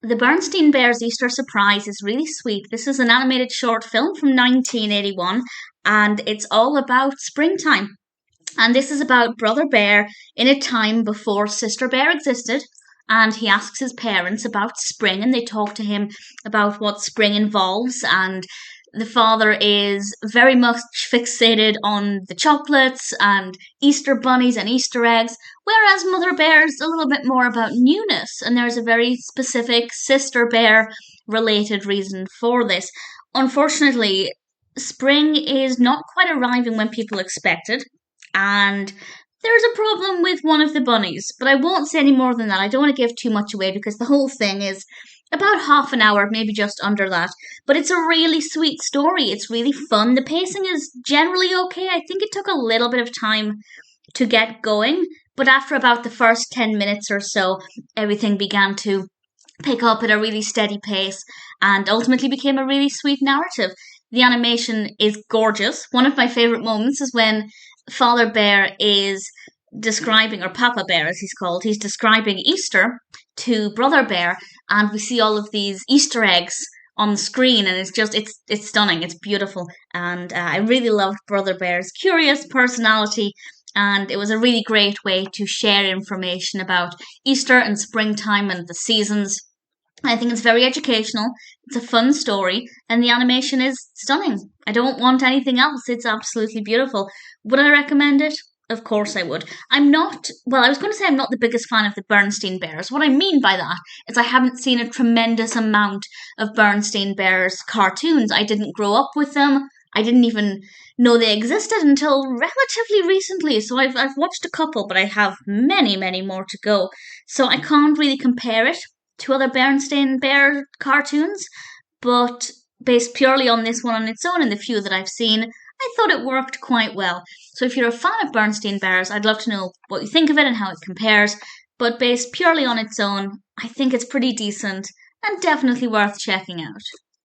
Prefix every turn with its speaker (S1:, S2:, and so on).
S1: The Berenstain Bears Easter Surprise is really sweet. This is an animated short film from 1981 and it's all about springtime. And this is about Brother Bear in a time before Sister Bear existed. And he asks his parents about spring and they talk to him about what spring involves. And the father is very much fixated on the chocolates and Easter bunnies and Easter eggs, whereas Mother Bear is a little bit more about newness. And there's a very specific Sister Bear related reason for this. Unfortunately, spring is not quite arriving when people expected and there's a problem with one of the bunnies, but I won't say any more than that. I don't want to give too much away because the whole thing is about half an hour, maybe just under that. But it's a really sweet story. It's really fun. The pacing is generally okay. I think it took a little bit of time to get going, but after about the first 10 minutes or so, everything began to pick up at a really steady pace and ultimately became a really sweet narrative. The animation is gorgeous. One of my favourite moments is when Father Bear is describing, or Papa Bear as he's called, he's describing Easter to Brother Bear, and we see all of these Easter eggs on the screen, and it's stunning, it's beautiful, and I really loved Brother Bear's curious personality, and it was a really great way to share information about Easter and springtime and the seasons. I think it's very educational, it's a fun story, and the animation is stunning. I don't want anything else, it's absolutely beautiful. Would I recommend it? Of course I would. I was going to say I'm not the biggest fan of the Berenstain Bears. What I mean by that is I haven't seen a tremendous amount of Berenstain Bears cartoons. I didn't grow up with them. I didn't even know they existed until relatively recently. So I've watched a couple, but I have many, many more to go. So I can't really compare it to other Berenstain Bear cartoons, but based purely on this one on its own and the few that I've seen, I thought it worked quite well. So if you're a fan of Berenstain Bears, I'd love to know what you think of it and how it compares. But based purely on its own, I think it's pretty decent and definitely worth checking out.